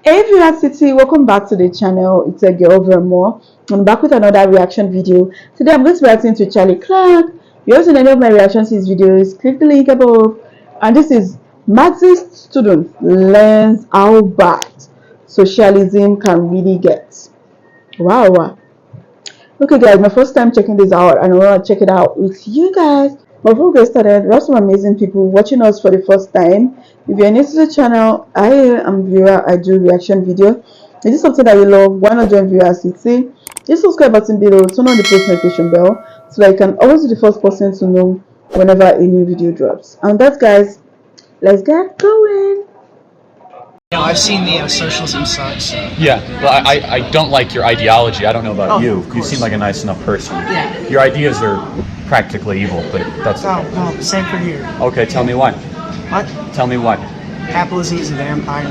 Hey viewers, City, welcome back to the channel. It's a girl more. I'm back with another reaction video. Today I'm going to be reacting to Charlie Clark. If you also know any of my reactions to his videos, click the link above. And this is Marxist student learns how bad socialism can really get. Wow. Okay guys, my first time checking this out and I want to check it out with you guys. But before we get started, we have some amazing people watching us for the first time. If you're new to the channel, I am viewer. I do reaction video. If this is something that you love, why not join viewers? See, just subscribe button below, turn on the post notification bell so that you can always be the first person to know whenever a new video drops. And that, guys, let's get going. I've seen the Socialism sucks. So. Yeah, well, I don't like your ideology. I don't know about you. You seem like a nice enough person. Yeah. Your ideas are practically evil, but that's... Oh, well, same for you. Okay, tell me what. What? Tell me what. Capitalism is a vampire.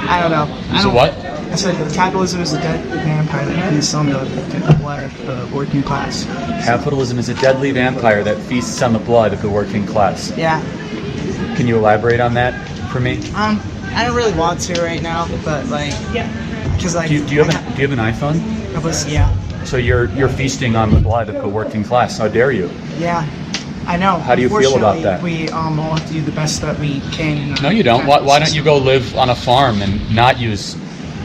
I don't know. So what? I said capitalism is a dead vampire that feasts on the blood of the working class. Capitalism is a deadly vampire that feasts on the blood of the working class. Yeah. Can you elaborate on that for me? I don't really want to right now, but like, yeah, because like, do you have an iPhone? Yeah. So you're feasting on the blood of the working class. How dare you? Yeah, I know. How do you feel about that? We all have to do the best that we can. No, you don't. Why don't you go live on a farm and not use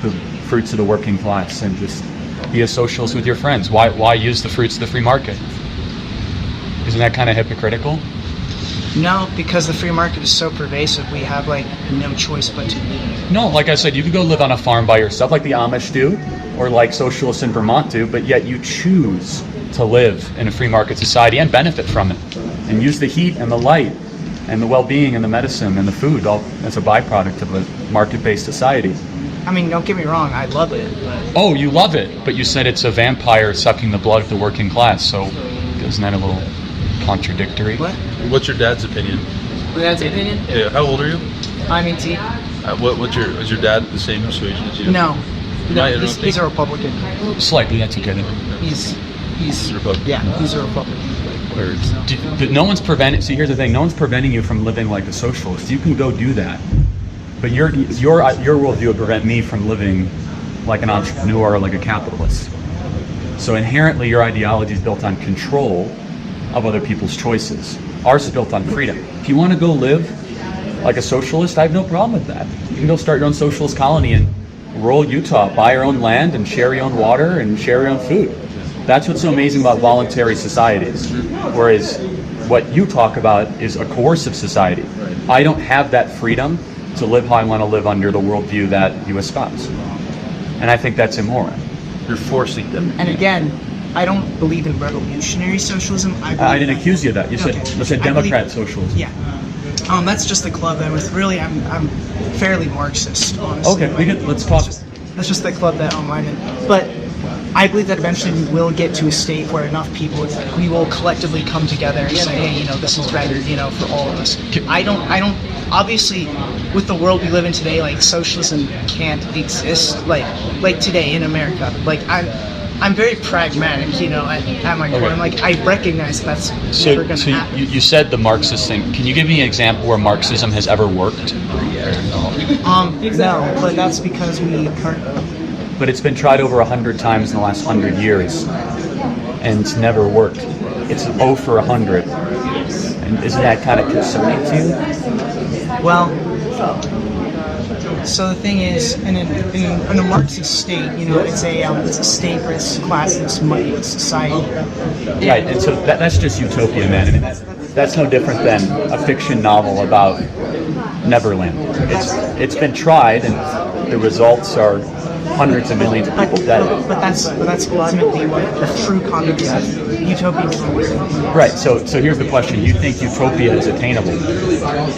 the fruits of the working class and just be a socialist with your friends? Why use the fruits of the free market? Isn't that kind of hypocritical? No, because the free market is so pervasive, we have like no choice but to. No, like I said, you could go live on a farm by yourself like the Amish do, or like socialists in Vermont do, but yet you choose to live in a free market society and benefit from it, and use the heat and the light and the well-being and the medicine and the food all as a byproduct of a market-based society. I mean, don't get me wrong, I love it. But... Oh, you love it, but you said it's a vampire sucking the blood of the working class, so isn't that a little contradictory? What? What's your dad's opinion? My dad's opinion? Yeah. How old are you? I'm 18. Is your dad the same persuasion as you? No. He's a Republican. Slightly, that's okay then. He's Republican. Yeah, he's a Republican. No one's preventing. See, here's the thing: no one's preventing you from living like a socialist. You can go do that, but your worldview would prevent me from living like an entrepreneur or like a capitalist. So inherently, your ideology is built on control of other people's choices. Ours is built on freedom. If you want to go live like a socialist, I have no problem with that. You can go start your own socialist colony in rural Utah, buy your own land and share your own water and share your own food. That's what's so amazing about voluntary societies. Whereas what you talk about is a coercive society. I don't have that freedom to live how I want to live under the worldview that you espouse. And I think that's immoral. You're forcing them. And again, I don't believe in revolutionary socialism. I didn't accuse you of that. You said Democrat socialism. Yeah. That's just the club I'm with. Really, I'm fairly Marxist, honestly. Okay, let's talk. That's just the club that I'm in. But I believe that eventually we will get to a state where enough people, we will collectively come together and say, hey, this is better, for all of us. I don't, obviously, with the world we live in today, like, socialism can't exist, like today in America. Like, I'm very pragmatic, at my core. I'm like, I recognize that's never going to happen. You said the Marxist thing. Can you give me an example where Marxism has ever worked? No, but that's because we But it's been tried over 100 times in the last 100 years, and it's never worked. It's 0 for 100. And isn't that kind of concerning to you? Well, so the thing is, in a Marxist state, it's a stateless, classless, money society. Right, and so that's just utopia, man. And that's no different than a fiction novel about Neverland. It's been tried, and the results are hundreds of millions of people dead. But that's ultimately what the true concept utopia is. Right. So here's the question: you think utopia is attainable?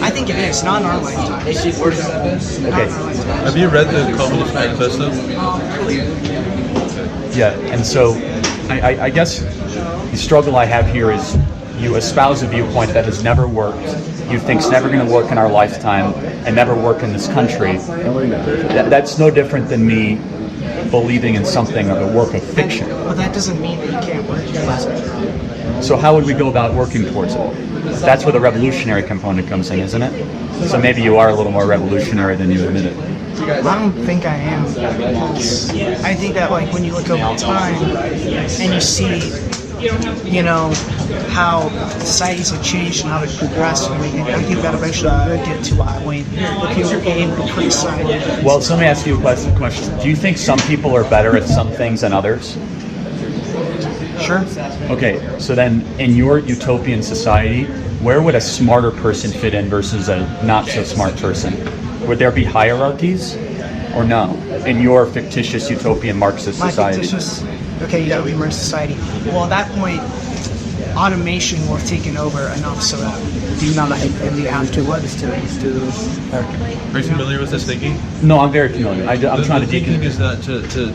I think it is. Not in our lifetime. Okay. Have you read the Communist Manifesto? Yeah. And so, I guess the struggle I have here is you espouse a viewpoint that has never worked. You think's never going to work in our lifetime and never work in this country. That's no different than me believing in something of a work of fiction. But that doesn't mean that you can't work towards it. So how would we go about working towards it? That's where the revolutionary component comes in, isn't it? So maybe you are a little more revolutionary than you admitted. I don't think I am. I think that like when you look over time and you see, you know, how societies have changed and how they've progressed and everything, I think that eventually will get to a point where people will be able to put aside. Well, so let me ask you a question. Do you think some people are better at some things than others? Sure. Okay, so then in your utopian society, where would a smarter person fit in versus a not so smart person? Would there be hierarchies or no? In your fictitious utopian Marxist society? Okay, yeah, we were in society. Well, at that point, automation will have taken over enough so that the amount of you have to what is to Are you familiar with this thinking? No, I'm very familiar. I'm trying to thinking is that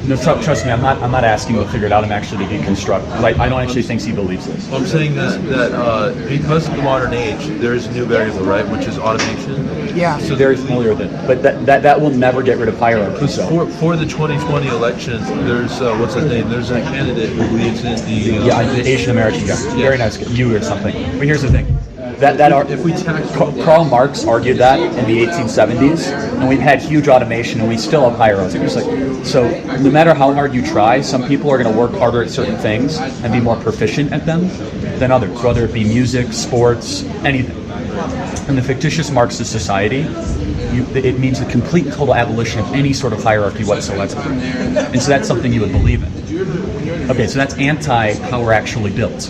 No, trust me. I'm not asking you to figure it out. I'm actually to deconstruct. I don't actually think he believes this. I'm saying this that because of the modern age, there is a new variable, right, which is automation. Yeah. So very familiar with it, but that will never get rid of hierarchy. So for the 2020 elections, there's what's his name? There's a candidate who believes in the the Asian American guy. Yeah. Very nice, you or something. But here's the thing. If we Karl Marx argued that in the 1870s, and we've had huge automation, and we still have hierarchy. So no matter how hard you try, some people are going to work harder at certain things and be more proficient at them than others, whether it be music, sports, anything. In the fictitious Marxist society, it means the complete and total abolition of any sort of hierarchy whatsoever. And so that's something you would believe in. Okay, so that's anti how we're actually built.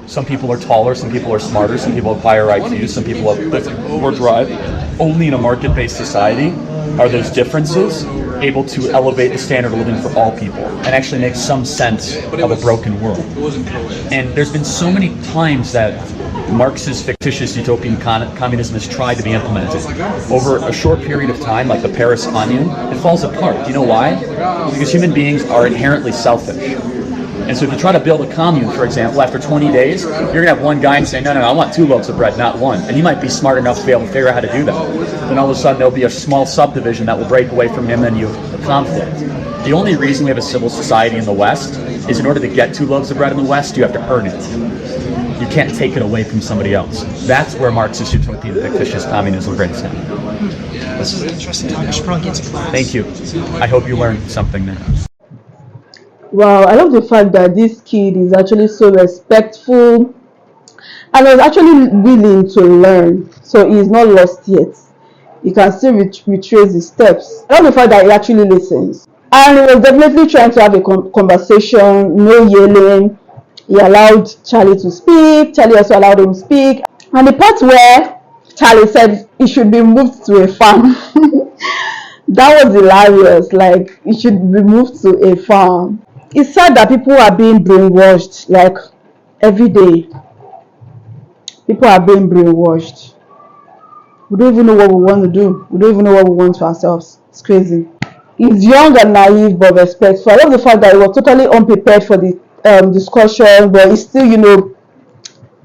Some people are taller, some people are smarter, some people have higher IQs, some people have more drive. Only in a market-based society are those differences able to elevate the standard of living for all people and actually make some sense of a broken world. And there's been so many times that Marxist fictitious utopian communism has tried to be implemented. Over a short period of time, like the Paris Commune, it falls apart. Do you know why? Because human beings are inherently selfish. And so if you try to build a commune, for example, after 20 days, you're going to have one guy and say, no, I want 2 loaves of bread, not 1. And he might be smart enough to be able to figure out how to do that. Then all of a sudden there'll be a small subdivision that will break away from him and you have a conflict. The only reason we have a civil society in the West is in order to get 2 loaves of bread in the West, you have to earn it. You can't take it away from somebody else. That's where Marxist utopian fictitious communism breaks down. This is an interesting topic. I should probably get to class. Thank you. I hope you learned something there. Wow, I love the fact that this kid is actually so respectful and is actually willing to learn. So he's not lost yet. He can still retrace his steps. I love the fact that he actually listens. And he was definitely trying to have a conversation, no yelling. He allowed Charlie to speak. Charlie also allowed him to speak. And the part where Charlie said he should be moved to a farm. That was hilarious. Like, he should be moved to a farm. It's sad that people are being brainwashed, like, every day. People are being brainwashed. We don't even know what we want to do. We don't even know what we want for ourselves. It's crazy. He's young and naive but respectful. I love the fact that he was totally unprepared for the discussion, but he still,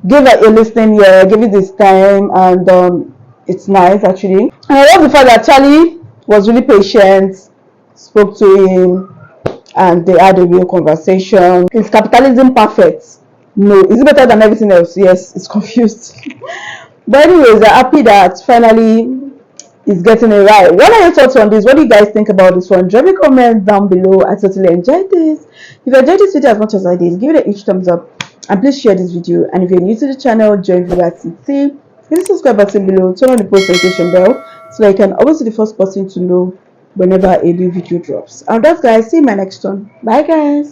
gave a listening ear, gave it his time, and it's nice actually. And I love the fact that Charlie was really patient, spoke to him, and they had a real conversation. Is capitalism perfect? No. Is it better than everything else? Yes. It's confused. But anyways, I'm happy that finally it's getting it right. What are your thoughts on this? What do you guys think about this one? Drop a comment down below. I totally enjoyed this. If you enjoyed this video as much as I did, give it a huge thumbs up and please share this video. And if you're new to the channel, join viewer activity. Hit the subscribe button below, turn on the post notification bell so that you can always be the first person to know whenever a new video drops. And that's guys, see you in my next one. Bye guys.